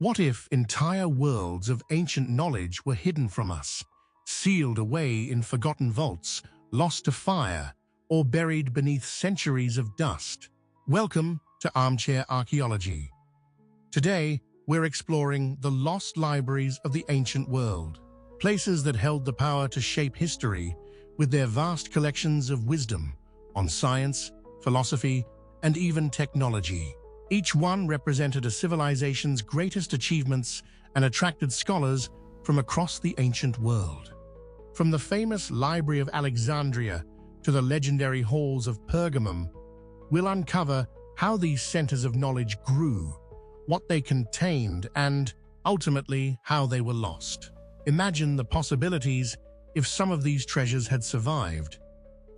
What if entire worlds of ancient knowledge were hidden from us, sealed away in forgotten vaults, lost to fire, or buried beneath centuries of dust? Welcome to Armchair Archaeology. Today, we're exploring the lost libraries of the ancient world, places that held the power to shape history with their vast collections of wisdom on science, philosophy, and even technology. Each one represented a civilization's greatest achievements and attracted scholars from across the ancient world. From the famous Library of Alexandria to the legendary halls of Pergamum, we'll uncover how these centers of knowledge grew, what they contained, and, ultimately, how they were lost. Imagine the possibilities if some of these treasures had survived.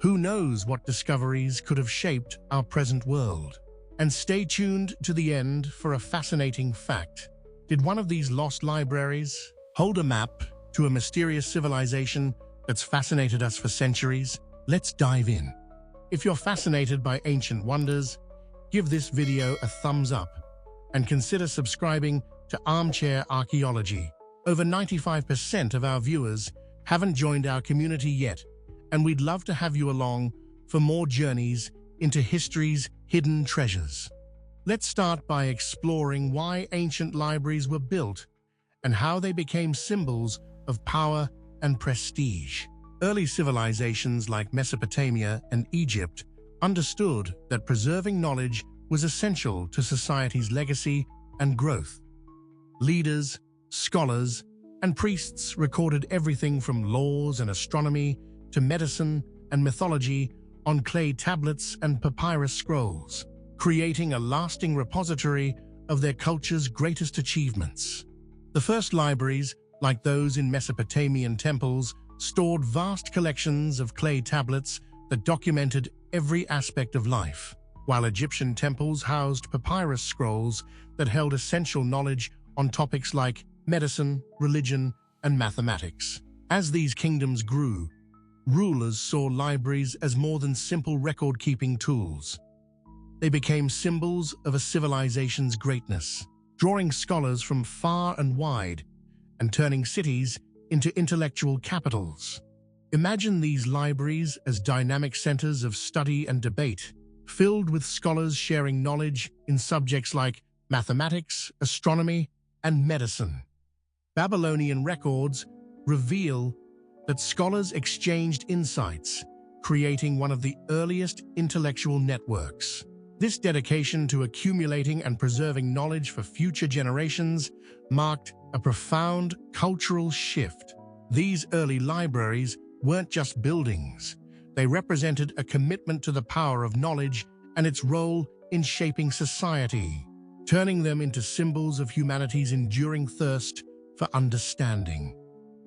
Who knows what discoveries could have shaped our present world? And stay tuned to the end for a fascinating fact. Did one of these lost libraries hold a map to a mysterious civilization that's fascinated us for centuries? Let's dive in. If you're fascinated by ancient wonders, give this video a thumbs up and consider subscribing to Armchair Archaeology. Over 95% of our viewers haven't joined our community yet, and we'd love to have you along for more journeys into history's hidden treasures. Let's start by exploring why ancient libraries were built and how they became symbols of power and prestige. Early civilizations like Mesopotamia and Egypt understood that preserving knowledge was essential to society's legacy and growth. Leaders, scholars, and priests recorded everything from laws and astronomy to medicine and mythology on clay tablets and papyrus scrolls, creating a lasting repository of their culture's greatest achievements. The first libraries, like those in Mesopotamian temples, stored vast collections of clay tablets that documented every aspect of life, while Egyptian temples housed papyrus scrolls that held essential knowledge on topics like medicine, religion, and mathematics. As these kingdoms grew, rulers saw libraries as more than simple record-keeping tools. They became symbols of a civilization's greatness, drawing scholars from far and wide and turning cities into intellectual capitals. Imagine these libraries as dynamic centers of study and debate, filled with scholars sharing knowledge in subjects like mathematics, astronomy, and medicine. Babylonian records reveal that scholars exchanged insights, creating one of the earliest intellectual networks. This dedication to accumulating and preserving knowledge for future generations marked a profound cultural shift. These early libraries weren't just buildings. They represented a commitment to the power of knowledge and its role in shaping society, turning them into symbols of humanity's enduring thirst for understanding.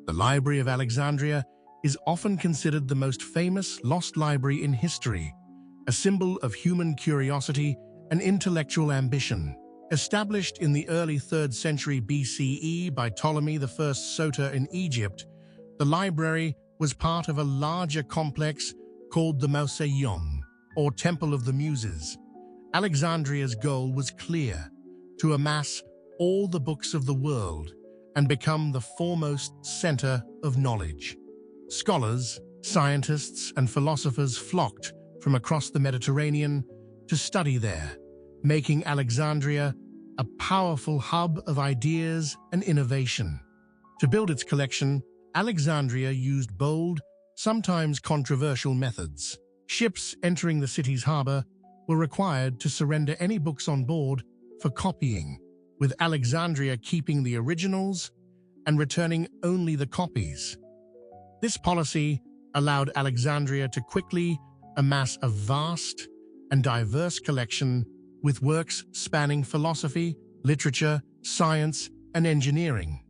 The Library of Alexandria is often considered the most famous lost library in history, a symbol of human curiosity and intellectual ambition. Established in the early 3rd century BCE by Ptolemy I Soter in Egypt, the library was part of a larger complex called the Mausoleum, or Temple of the Muses. Alexandria's goal was clear: to amass all the books of the world and become the foremost center of knowledge. Scholars, scientists, and philosophers flocked from across the Mediterranean to study there, making Alexandria a powerful hub of ideas and innovation. To build its collection, Alexandria used bold, sometimes controversial methods. Ships entering the city's harbor were required to surrender any books on board for copying, with Alexandria keeping the originals and returning only the copies. This policy allowed Alexandria to quickly amass a vast and diverse collection with works spanning philosophy, literature, science, and engineering.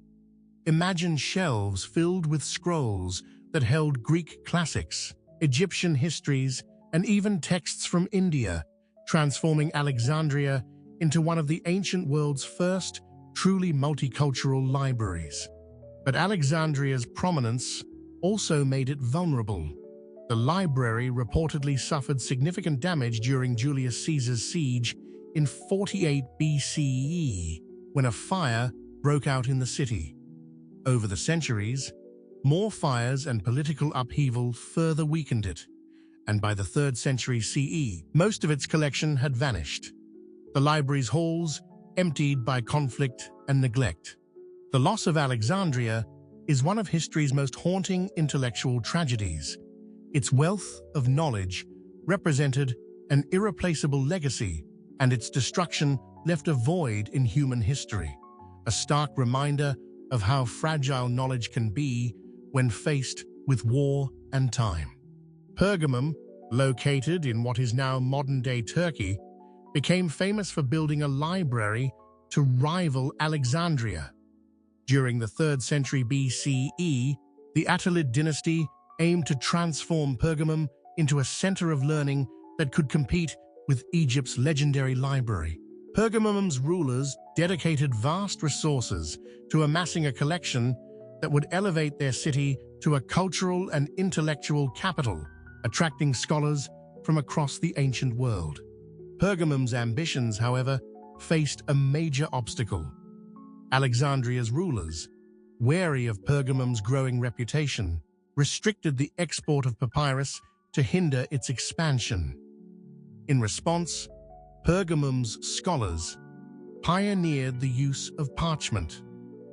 Imagine shelves filled with scrolls that held Greek classics, Egyptian histories, and even texts from India, transforming Alexandria into one of the ancient world's first truly multicultural libraries. But Alexandria's prominence also made it vulnerable. The library reportedly suffered significant damage during Julius Caesar's siege in 48 BCE, when a fire broke out in the city. Over the centuries, more fires and political upheaval further weakened it, and by the 3rd century CE, most of its collection had vanished. The library's halls emptied by conflict and neglect. The loss of Alexandria is one of history's most haunting intellectual tragedies. Its wealth of knowledge represented an irreplaceable legacy, and its destruction left a void in human history, a stark reminder of how fragile knowledge can be when faced with war and time. Pergamum, located in what is now modern-day Turkey, became famous for building a library to rival Alexandria. During the 3rd century BCE, the Attalid dynasty aimed to transform Pergamum into a center of learning that could compete with Egypt's legendary library. Pergamum's rulers dedicated vast resources to amassing a collection that would elevate their city to a cultural and intellectual capital, attracting scholars from across the ancient world. Pergamum's ambitions, however, faced a major obstacle. Alexandria's rulers, wary of Pergamum's growing reputation, restricted the export of papyrus to hinder its expansion. In response, Pergamum's scholars pioneered the use of parchment,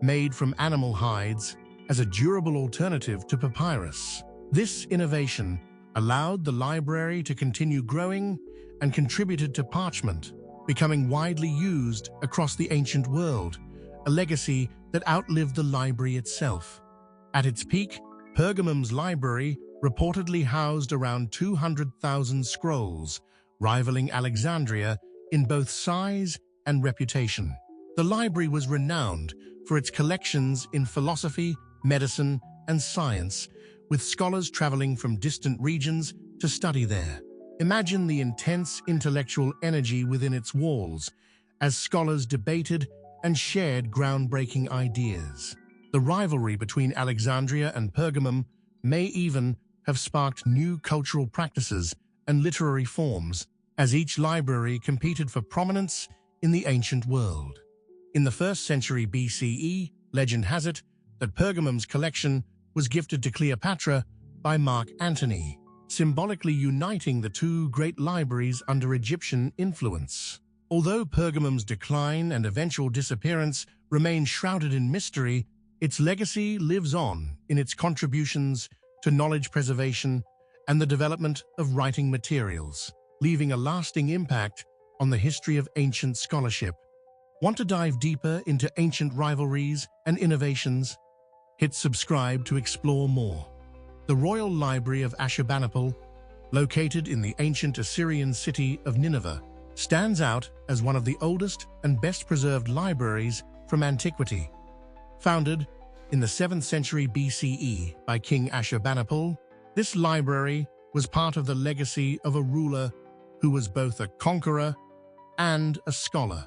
made from animal hides, as a durable alternative to papyrus. This innovation allowed the library to continue growing and contributed to parchment, becoming widely used across the ancient world, a legacy that outlived the library itself. At its peak, Pergamum's library reportedly housed around 200,000 scrolls, rivaling Alexandria in both size and reputation. The library was renowned for its collections in philosophy, medicine, and science, with scholars traveling from distant regions to study there. Imagine the intense intellectual energy within its walls as scholars debated and shared groundbreaking ideas. The rivalry between Alexandria and Pergamum may even have sparked new cultural practices and literary forms as each library competed for prominence in the ancient world. In the 1st century BCE, legend has it that Pergamum's collection was gifted to Cleopatra by Mark Antony, symbolically uniting the two great libraries under Egyptian influence. Although Pergamum's decline and eventual disappearance remain shrouded in mystery, its legacy lives on in its contributions to knowledge preservation and the development of writing materials, leaving a lasting impact on the history of ancient scholarship. Want to dive deeper into ancient rivalries and innovations? Hit subscribe to explore more. The Royal Library of Ashurbanipal, located in the ancient Assyrian city of Nineveh, stands out as one of the oldest and best-preserved libraries from antiquity. Founded in the 7th century BCE by King Ashurbanipal, this library was part of the legacy of a ruler who was both a conqueror and a scholar.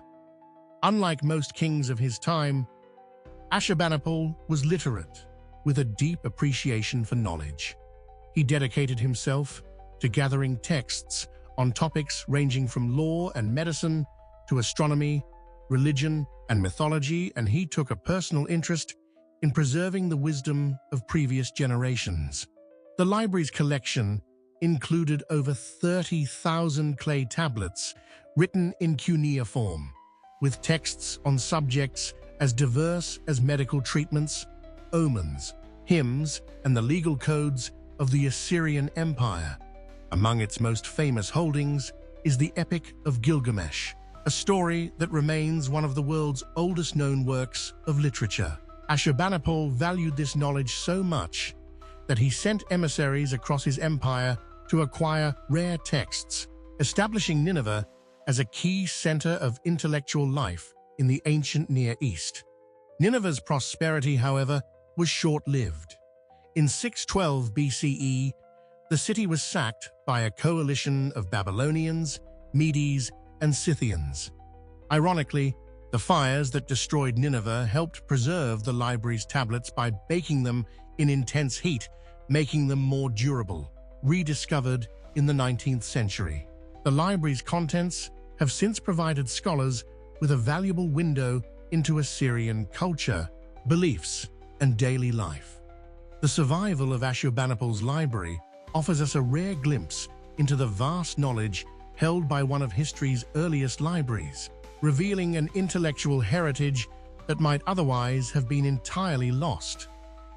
Unlike most kings of his time, Ashurbanipal was literate, with a deep appreciation for knowledge. He dedicated himself to gathering texts on topics ranging from law and medicine to astronomy, religion, and mythology, and he took a personal interest in preserving the wisdom of previous generations. The library's collection included over 30,000 clay tablets written in cuneiform, with texts on subjects as diverse as medical treatments, omens, hymns, and the legal codes of the Assyrian Empire. Among its most famous holdings is the Epic of Gilgamesh, a story that remains one of the world's oldest known works of literature. Ashurbanipal valued this knowledge so much that he sent emissaries across his empire to acquire rare texts, establishing Nineveh as a key center of intellectual life in the ancient Near East. Nineveh's prosperity, however, was short-lived. In 612 BCE, the city was sacked by a coalition of Babylonians, Medes, and Scythians. Ironically, the fires that destroyed Nineveh helped preserve the library's tablets by baking them in intense heat, making them more durable, rediscovered in the 19th century. The library's contents have since provided scholars with a valuable window into Assyrian culture, beliefs, and daily life. The survival of Ashurbanipal's library offers us a rare glimpse into the vast knowledge held by one of history's earliest libraries, revealing an intellectual heritage that might otherwise have been entirely lost.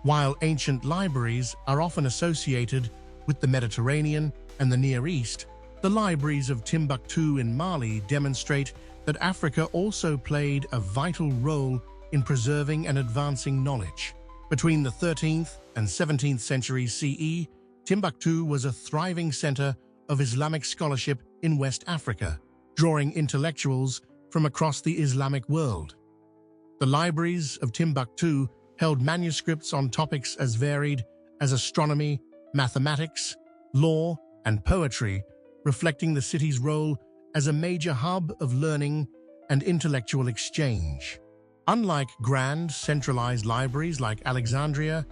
While ancient libraries are often associated with the Mediterranean and the Near East, the libraries of Timbuktu in Mali demonstrate that Africa also played a vital role in preserving and advancing knowledge. Between the 13th and 17th centuries CE, Timbuktu was a thriving center of Islamic scholarship in West Africa, drawing intellectuals from across the Islamic world. The libraries of Timbuktu held manuscripts on topics as varied as astronomy, mathematics, law, and poetry, reflecting the city's role as a major hub of learning and intellectual exchange. Unlike grand, centralized libraries like Alexandria,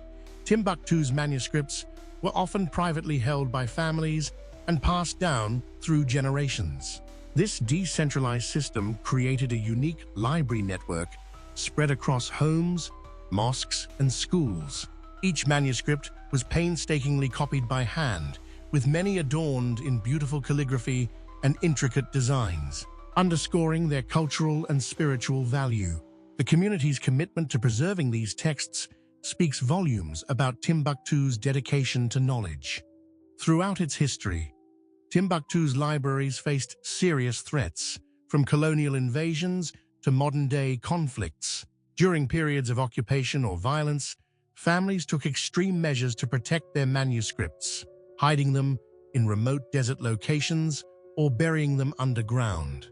Timbuktu's manuscripts were often privately held by families and passed down through generations. This decentralized system created a unique library network spread across homes, mosques, and schools. Each manuscript was painstakingly copied by hand, with many adorned in beautiful calligraphy and intricate designs, underscoring their cultural and spiritual value. The community's commitment to preserving these texts speaks volumes about Timbuktu's dedication to knowledge. Throughout its history, Timbuktu's libraries faced serious threats, from colonial invasions to modern-day conflicts. During periods of occupation or violence, families took extreme measures to protect their manuscripts, hiding them in remote desert locations or burying them underground.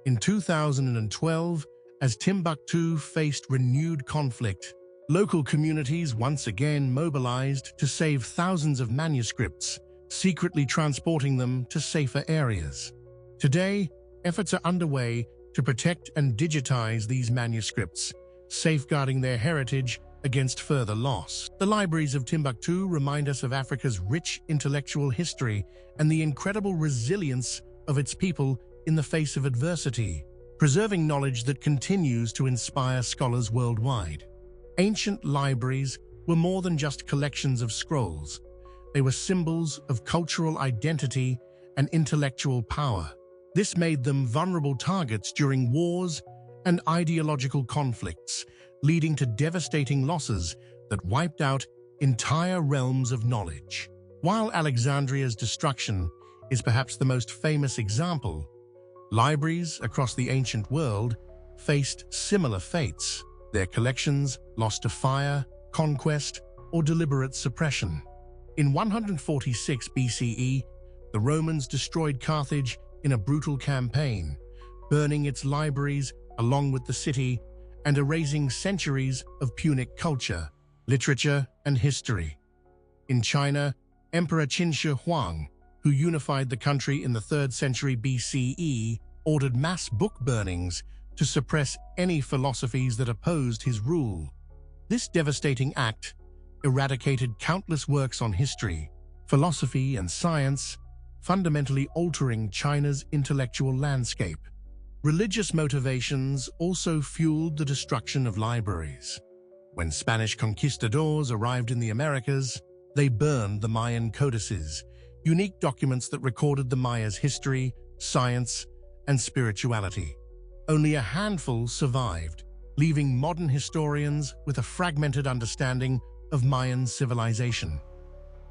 In 2012, as Timbuktu faced renewed conflict, local communities once again mobilized to save thousands of manuscripts, secretly transporting them to safer areas. Today, efforts are underway to protect and digitize these manuscripts, safeguarding their heritage against further loss. The libraries of Timbuktu remind us of Africa's rich intellectual history and the incredible resilience of its people in the face of adversity, preserving knowledge that continues to inspire scholars worldwide. Ancient libraries were more than just collections of scrolls. They were symbols of cultural identity and intellectual power. This made them vulnerable targets during wars and ideological conflicts, leading to devastating losses that wiped out entire realms of knowledge. While Alexandria's destruction is perhaps the most famous example, libraries across the ancient world faced similar fates, their collections lost to fire, conquest, or deliberate suppression. In 146 BCE, the Romans destroyed Carthage in a brutal campaign, burning its libraries along with the city and erasing centuries of Punic culture, literature, and history. In China, Emperor Qin Shi Huang, who unified the country in the 3rd century BCE, ordered mass book burnings to suppress any philosophies that opposed his rule. This devastating act eradicated countless works on history, philosophy, and science, fundamentally altering China's intellectual landscape. Religious motivations also fueled the destruction of libraries. When Spanish conquistadors arrived in the Americas, they burned the Mayan codices, unique documents that recorded the Mayas' history, science, and spirituality. Only a handful survived, leaving modern historians with a fragmented understanding of Mayan civilization.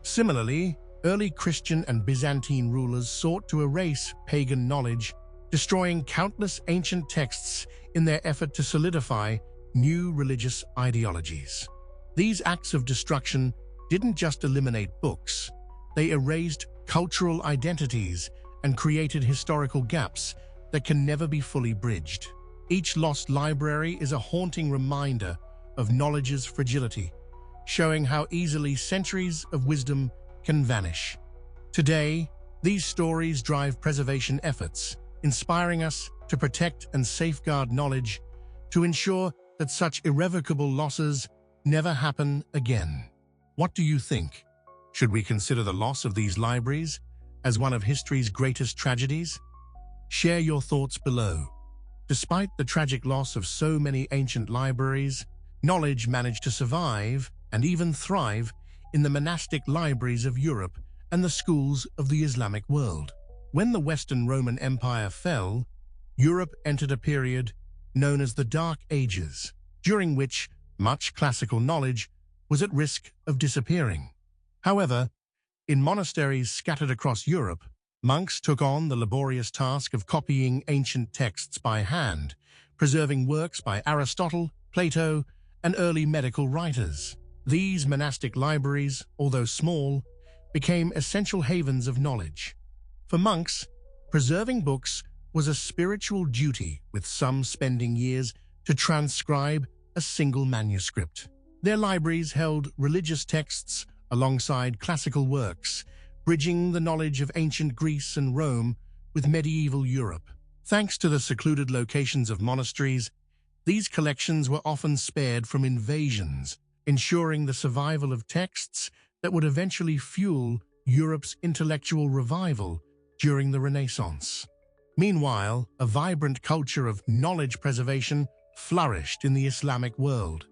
Similarly, early Christian and Byzantine rulers sought to erase pagan knowledge, destroying countless ancient texts in their effort to solidify new religious ideologies. These acts of destruction didn't just eliminate books, they erased cultural identities and created historical gaps that can never be fully bridged. Each lost library is a haunting reminder of knowledge's fragility, showing how easily centuries of wisdom can vanish. Today, these stories drive preservation efforts, inspiring us to protect and safeguard knowledge to ensure that such irrevocable losses never happen again. What do you think? Should we consider the loss of these libraries as one of history's greatest tragedies? Share your thoughts below. Despite the tragic loss of so many ancient libraries, knowledge managed to survive and even thrive in the monastic libraries of Europe and the schools of the Islamic world. When the Western Roman Empire fell, Europe entered a period known as the Dark Ages, during which much classical knowledge was at risk of disappearing. However, in monasteries scattered across Europe, monks took on the laborious task of copying ancient texts by hand, preserving works by Aristotle, Plato, and early medical writers. These monastic libraries, although small, became essential havens of knowledge. For monks, preserving books was a spiritual duty, with some spending years to transcribe a single manuscript. Their libraries held religious texts alongside classical works, bridging the knowledge of ancient Greece and Rome with medieval Europe. Thanks to the secluded locations of monasteries, these collections were often spared from invasions, ensuring the survival of texts that would eventually fuel Europe's intellectual revival during the Renaissance. Meanwhile, a vibrant culture of knowledge preservation flourished in the Islamic world.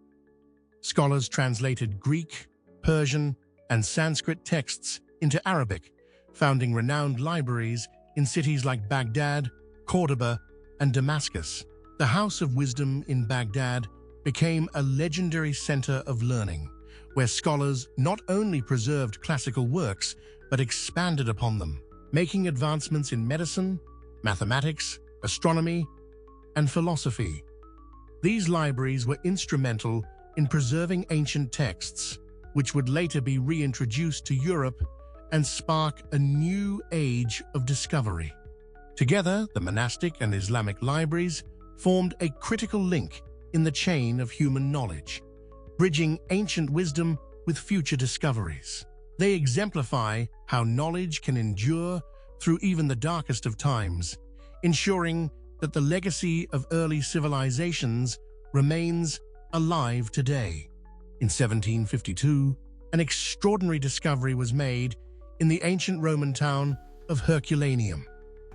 Scholars translated Greek, Persian, and Sanskrit texts into Arabic, founding renowned libraries in cities like Baghdad, Cordoba, and Damascus. The House of Wisdom in Baghdad became a legendary center of learning, where scholars not only preserved classical works, but expanded upon them, making advancements in medicine, mathematics, astronomy, and philosophy. These libraries were instrumental in preserving ancient texts, which would later be reintroduced to Europe and spark a new age of discovery. Together, the monastic and Islamic libraries formed a critical link in the chain of human knowledge, bridging ancient wisdom with future discoveries. They exemplify how knowledge can endure through even the darkest of times, ensuring that the legacy of early civilizations remains alive today. In 1752, an extraordinary discovery was made in the ancient Roman town of Herculaneum,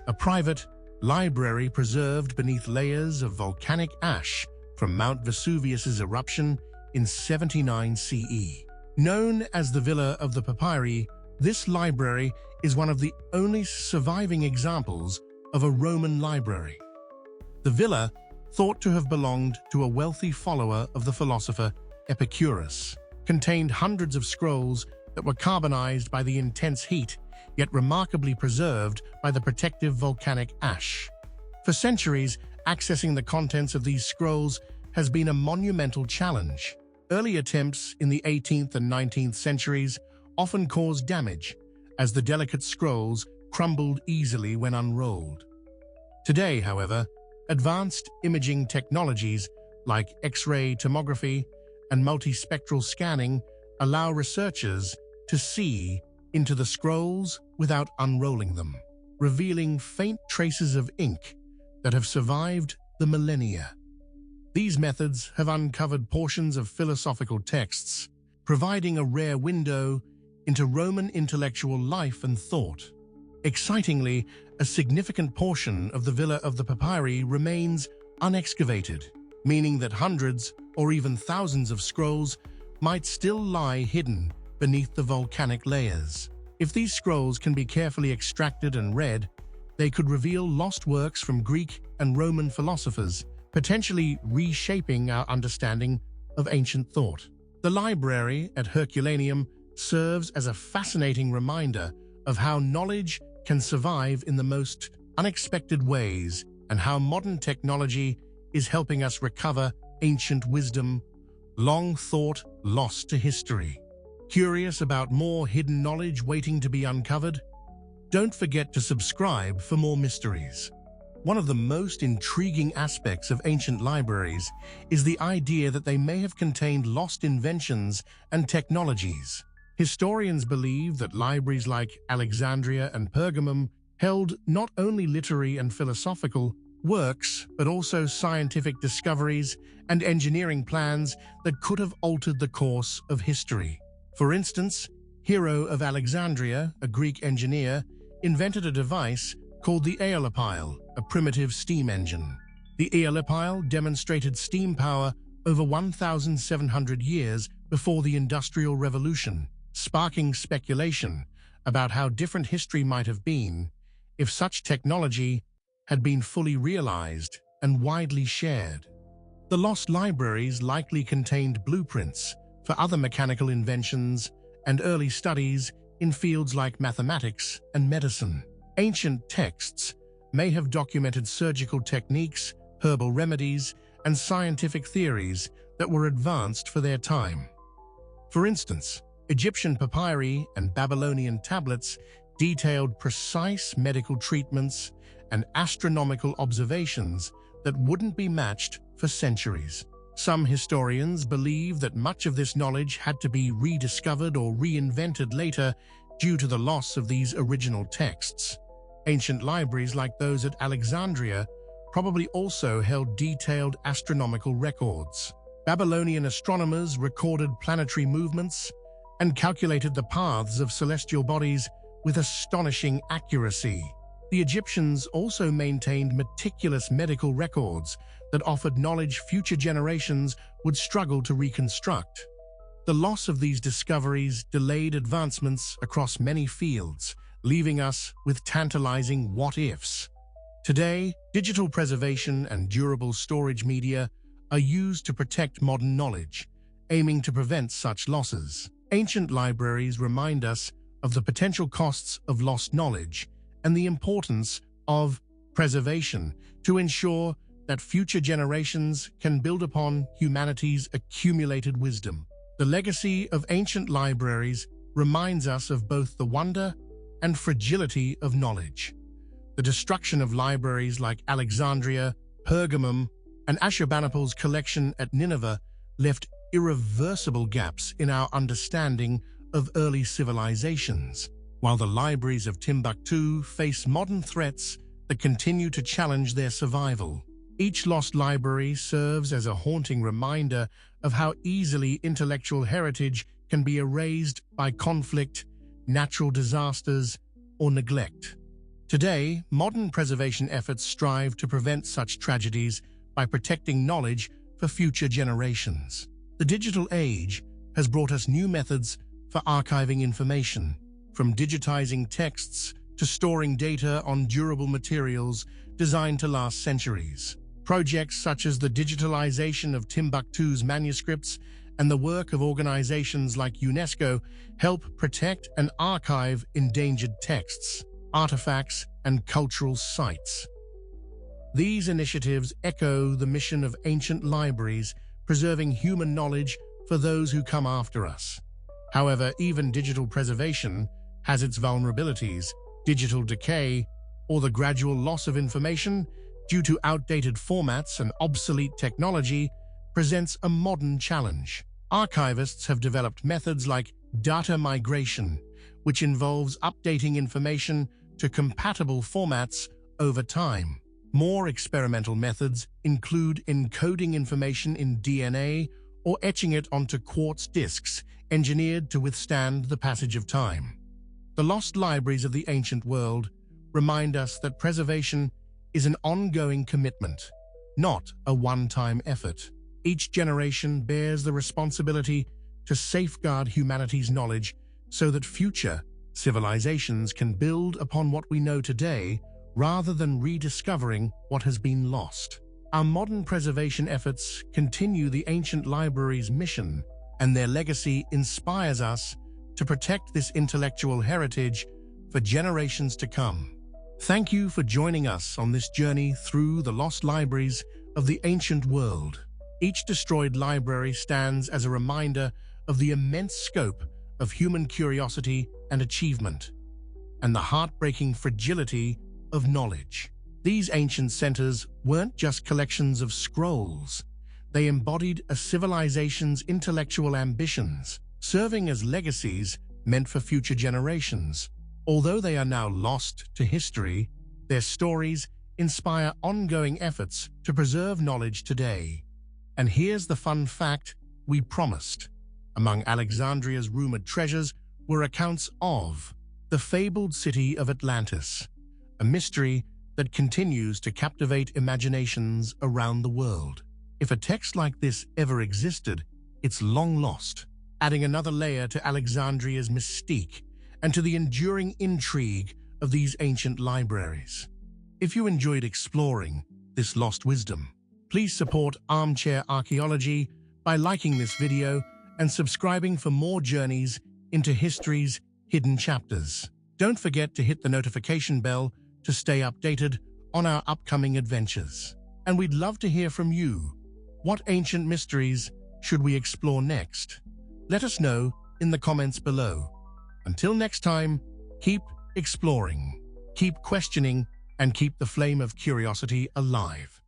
a private library preserved beneath layers of volcanic ash from Mount Vesuvius's eruption in 79 CE. Known as the Villa of the Papyri, this library is one of the only surviving examples of a Roman library. The villa, thought to have belonged to a wealthy follower of the philosopher Epicurus, contained hundreds of scrolls that were carbonized by the intense heat, yet remarkably preserved by the protective volcanic ash. For centuries, accessing the contents of these scrolls has been a monumental challenge. Early attempts in the 18th and 19th centuries often caused damage, as the delicate scrolls crumbled easily when unrolled. Today, however, advanced imaging technologies like X-ray tomography and multispectral scanning allow researchers to see into the scrolls without unrolling them, revealing faint traces of ink that have survived the millennia. These methods have uncovered portions of philosophical texts, providing a rare window into Roman intellectual life and thought. Excitingly, a significant portion of the Villa of the Papyri remains unexcavated, meaning that hundreds or even thousands of scrolls might still lie hidden beneath the volcanic layers. If these scrolls can be carefully extracted and read, they could reveal lost works from Greek and Roman philosophers, potentially reshaping our understanding of ancient thought. The library at Herculaneum serves as a fascinating reminder of how knowledge can survive in the most unexpected ways and how modern technology is helping us recover ancient wisdom, long thought lost to history. Curious about more hidden knowledge waiting to be uncovered? Don't forget to subscribe for more mysteries. One of the most intriguing aspects of ancient libraries is the idea that they may have contained lost inventions and technologies. Historians believe that libraries like Alexandria and Pergamum held not only literary and philosophical works, but also scientific discoveries and engineering plans that could have altered the course of history. For instance, Hero of Alexandria, a Greek engineer, invented a device called the Aeolipile, a primitive steam engine. The Eolipile demonstrated steam power over 1,700 years before the Industrial Revolution, sparking speculation about how different history might have been if such technology had been fully realized and widely shared. The lost libraries likely contained blueprints for other mechanical inventions and early studies in fields like mathematics and medicine. Ancient texts may have documented surgical techniques, herbal remedies, and scientific theories that were advanced for their time. For instance, Egyptian papyri and Babylonian tablets detailed precise medical treatments and astronomical observations that wouldn't be matched for centuries. Some historians believe that much of this knowledge had to be rediscovered or reinvented later due to the loss of these original texts. Ancient libraries like those at Alexandria probably also held detailed astronomical records. Babylonian astronomers recorded planetary movements and calculated the paths of celestial bodies with astonishing accuracy. The Egyptians also maintained meticulous medical records that offered knowledge future generations would struggle to reconstruct. The loss of these discoveries delayed advancements across many fields, leaving us with tantalizing what-ifs. Today, digital preservation and durable storage media are used to protect modern knowledge, aiming to prevent such losses. Ancient libraries remind us of the potential costs of lost knowledge and the importance of preservation to ensure that future generations can build upon humanity's accumulated wisdom. The legacy of ancient libraries reminds us of both the wonder and fragility of knowledge. The destruction of libraries like Alexandria, Pergamum, and Ashurbanipal's collection at Nineveh left irreversible gaps in our understanding of early civilizations, while the libraries of Timbuktu face modern threats that continue to challenge their survival. Each lost library serves as a haunting reminder of how easily intellectual heritage can be erased by conflict, natural disasters, or neglect. Today, modern preservation efforts strive to prevent such tragedies by protecting knowledge for future generations. The digital age has brought us new methods for archiving information, from digitizing texts to storing data on durable materials designed to last centuries. Projects such as the digitalization of Timbuktu's manuscripts and the work of organizations like UNESCO help protect and archive endangered texts, artifacts, and cultural sites. These initiatives echo the mission of ancient libraries, preserving human knowledge for those who come after us. However, even digital preservation has its vulnerabilities. Digital decay, or the gradual loss of information due to outdated formats and obsolete technology, presents a modern challenge. Archivists have developed methods like data migration, which involves updating information to compatible formats over time. More experimental methods include encoding information in DNA or etching it onto quartz discs, engineered to withstand the passage of time. The lost libraries of the ancient world remind us that preservation is an ongoing commitment, not a one-time effort. Each generation bears the responsibility to safeguard humanity's knowledge so that future civilizations can build upon what we know today rather than rediscovering what has been lost. Our modern preservation efforts continue the ancient libraries' mission, and their legacy inspires us to protect this intellectual heritage for generations to come. Thank you for joining us on this journey through the lost libraries of the ancient world. Each destroyed library stands as a reminder of the immense scope of human curiosity and achievement, and the heartbreaking fragility of knowledge. These ancient centers weren't just collections of scrolls. They embodied a civilization's intellectual ambitions, serving as legacies meant for future generations. Although they are now lost to history, their stories inspire ongoing efforts to preserve knowledge today. And here's the fun fact we promised. Among Alexandria's rumored treasures were accounts of the fabled city of Atlantis, a mystery that continues to captivate imaginations around the world. If a text like this ever existed, it's long lost, adding another layer to Alexandria's mystique and to the enduring intrigue of these ancient libraries. If you enjoyed exploring this lost wisdom, please support Armchair Archaeology by liking this video and subscribing for more journeys into history's hidden chapters. Don't forget to hit the notification bell to stay updated on our upcoming adventures. And we'd love to hear from you. What ancient mysteries should we explore next? Let us know in the comments below. Until next time, keep exploring, keep questioning, and keep the flame of curiosity alive.